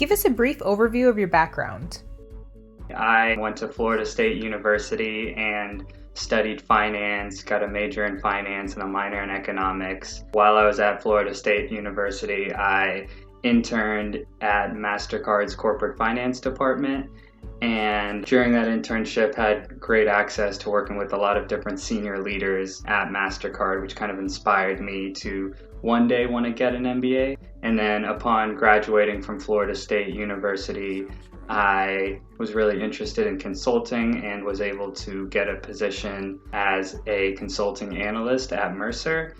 Give us a brief overview of your background. I went to Florida State University and studied finance, got a major in finance and a minor in economics. While I was at Florida State University, I interned at MasterCard's corporate finance department, and during that internship had great access to working with a lot of different senior leaders at MasterCard, which kind of inspired me to one day want to get an MBA. And then upon graduating from Florida State University, I was really interested in consulting and was able to get a position as a consulting analyst at Mercer.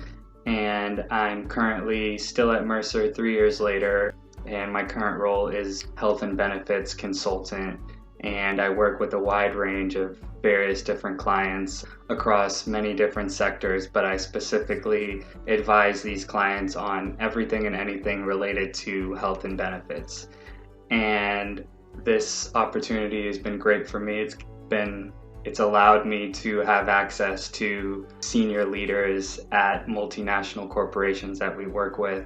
And I'm currently still at Mercer 3 years later, and my current role is health and benefits consultant. And I work with a wide range of various different clients across many different sectors, but I specifically advise these clients on everything and anything related to health and benefits. And this opportunity has been great for me. It's allowed me to have access to senior leaders at multinational corporations that we work with,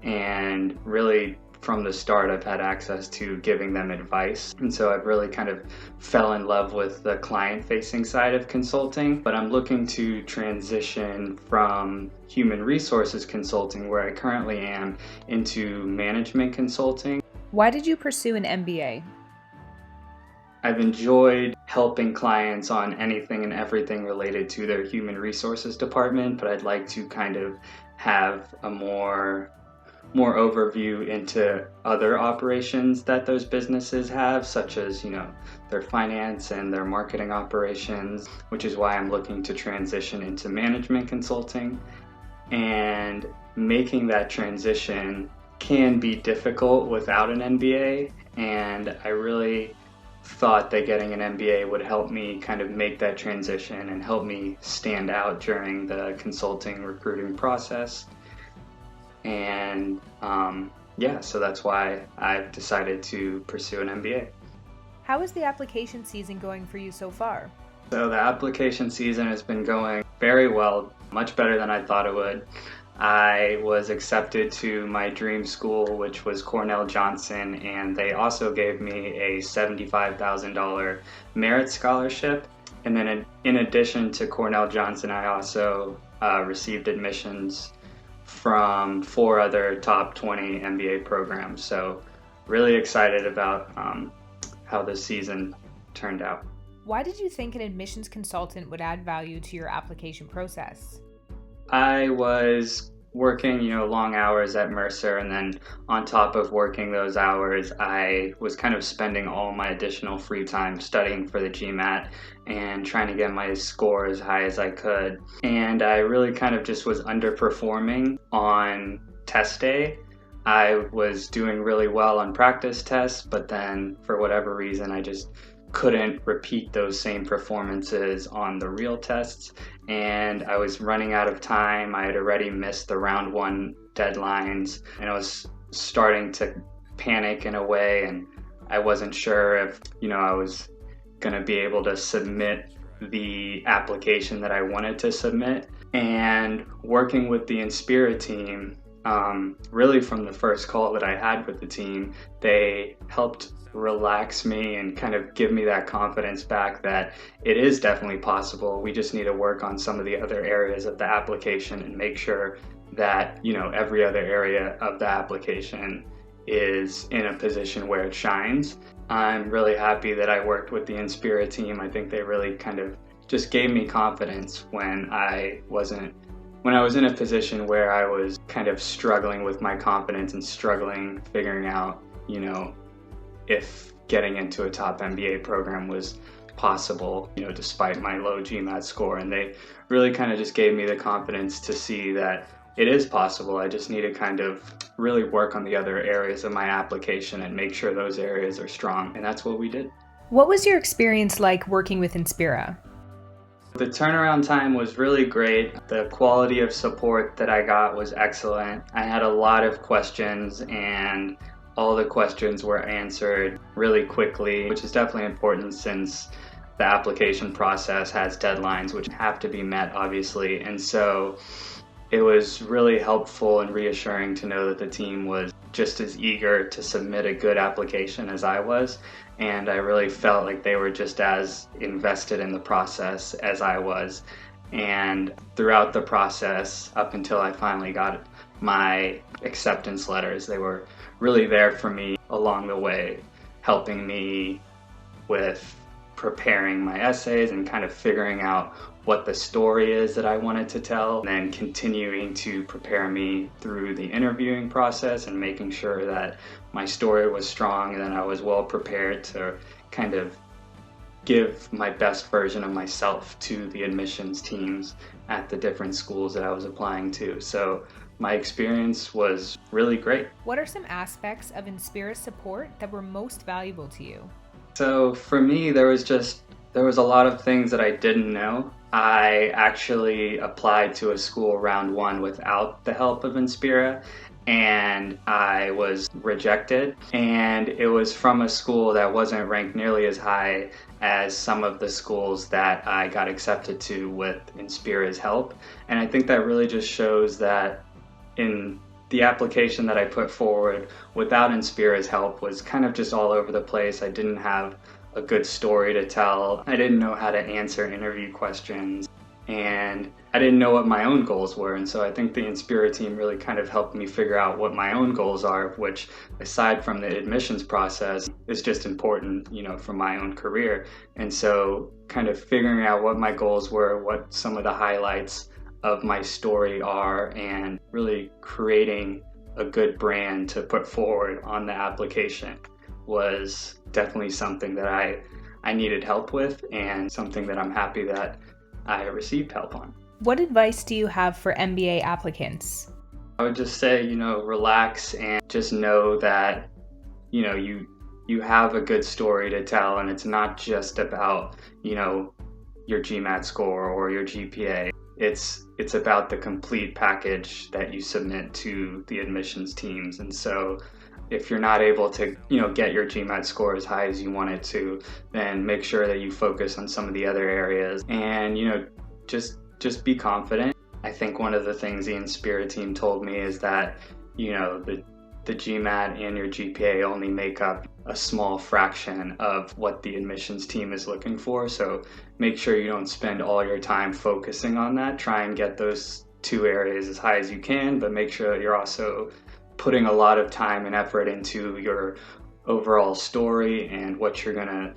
and really from the start I've had access to giving them advice. And so I've really kind of fell in love with the client-facing side of consulting, but I'm looking to transition from human resources consulting, where I currently am, into management consulting. Why did you pursue an MBA? I've enjoyed helping clients on anything and everything related to their human resources department, but I'd like to kind of have a more overview into other operations that those businesses have, such as, their finance and their marketing operations, which is why I'm looking to transition into management consulting. And making that transition can be difficult without an MBA, and I really thought that getting an MBA would help me kind of make that transition and help me stand out during the consulting recruiting process. And so that's why I've decided to pursue an MBA. How is the application season going for you so far? So the application season has been going very well, much better than I thought it would. I was accepted to my dream school, which was Cornell Johnson, and they also gave me a $75,000 merit scholarship. And then in addition to Cornell Johnson, I also received admissions from 4 other top 20 MBA programs. So really excited about how this season turned out. Why did you think an admissions consultant would add value to your application process? I was working, long hours at Mercer, and then on top of working those hours, I was kind of spending all my additional free time studying for the GMAT and trying to get my score as high as I could. And I really kind of just was underperforming on test day. I was doing really well on practice tests, but then for whatever reason, I just couldn't repeat those same performances on the real tests, and I was running out of time. I had already missed the round 1 deadlines, and I was starting to panic in a way, and I wasn't sure if I was going to be able to submit the application that I wanted to submit. And working with the Inspira team, really from the first call that I had with the team, they helped relax me and kind of give me that confidence back that it is definitely possible. We just need to work on some of the other areas of the application and make sure that every other area of the application is in a position where it shines. I'm really happy that I worked with the Inspira team. I think they really kind of just gave me confidence when I was in a position where I was kind of struggling with my confidence and struggling figuring out if getting into a top MBA program was possible, despite my low GMAT score. And they really kind of just gave me the confidence to see that it is possible. I just need to kind of really work on the other areas of my application and make sure those areas are strong. And that's what we did. What was your experience like working with Inspira? The turnaround time was really great. The quality of support that I got was excellent. I had a lot of questions, and all the questions were answered really quickly, which is definitely important since the application process has deadlines which have to be met, obviously. And so it was really helpful and reassuring to know that the team was just as eager to submit a good application as I was, and I really felt like they were just as invested in the process as I was. And throughout the process, up until I finally got my acceptance letters, they were really there for me along the way, helping me with preparing my essays and kind of figuring out what the story is that I wanted to tell, and then continuing to prepare me through the interviewing process and making sure that my story was strong and that I was well prepared to kind of give my best version of myself to the admissions teams at the different schools that I was applying to. So my experience was really great. What are some aspects of Inspira's support that were most valuable to you? So for me, there was a lot of things that I didn't know. I actually applied to a school round one without the help of Inspira, and I was rejected. And it was from a school that wasn't ranked nearly as high as some of the schools that I got accepted to with Inspira's help. And I think that really just shows that in the application that I put forward without Inspira's help was kind of just all over the place. I didn't have a good story to tell. I didn't know how to answer interview questions, and I didn't know what my own goals were. And so I think the Inspira team really kind of helped me figure out what my own goals are, which aside from the admissions process is just important, for my own career. And so kind of figuring out what my goals were, what some of the highlights of my story are, and really creating a good brand to put forward on the application was definitely something that I needed help with, and something that I'm happy that I received help on. What advice do you have for MBA applicants? I would just say, relax and just know that, you have a good story to tell, and it's not just about, your GMAT score or your GPA. It's about the complete package that you submit to the admissions teams. And so if you're not able to, get your GMAT score as high as you want it to, then make sure that you focus on some of the other areas and, just be confident. I think one of the things the Inspira team told me is that, the GMAT and your GPA only make up a small fraction of what the admissions team is looking for. So make sure you don't spend all your time focusing on that. Try and get those two areas as high as you can, but make sure that you're also putting a lot of time and effort into your overall story and what you're going to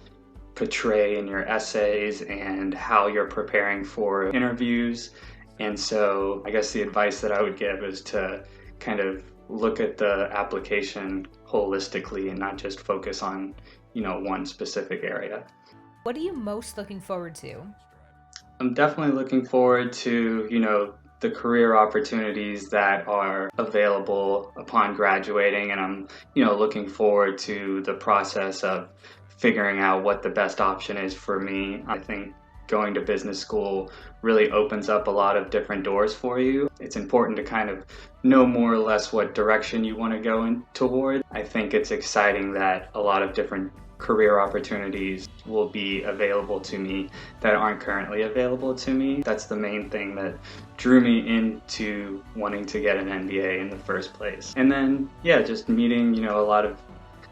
portray in your essays and how you're preparing for interviews. And so I guess the advice that I would give is to kind of look at the application holistically and not just focus on, one specific area. What are you most looking forward to? I'm definitely looking forward to, the career opportunities that are available upon graduating, and I'm, looking forward to the process of figuring out what the best option is for me. I think going to business school really opens up a lot of different doors for you. It's important to kind of know more or less what direction you want to go in toward. I think it's exciting that a lot of different career opportunities will be available to me that aren't currently available to me. That's the main thing that drew me into wanting to get an MBA in the first place. And then, just meeting, a lot of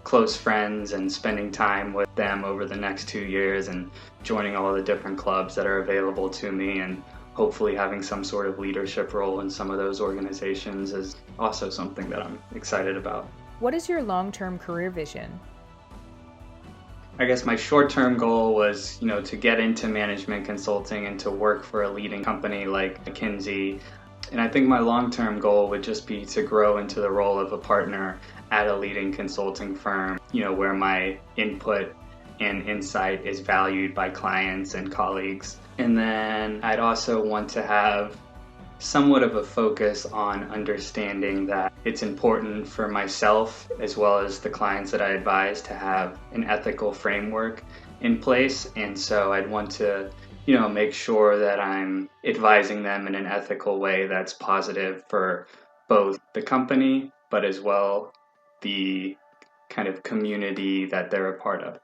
close friends and spending time with them over the next 2 years and joining all the different clubs that are available to me, and hopefully having some sort of leadership role in some of those organizations is also something that I'm excited about. What is your long-term career vision? I guess my short-term goal was, to get into management consulting and to work for a leading company like McKinsey. And I think my long-term goal would just be to grow into the role of a partner at a leading consulting firm, where my input and insight is valued by clients and colleagues. And then I'd also want to have somewhat of a focus on understanding that it's important for myself as well as the clients that I advise to have an ethical framework in place. And so I'd want to, make sure that I'm advising them in an ethical way that's positive for both the company, but as well the kind of community that they're a part of.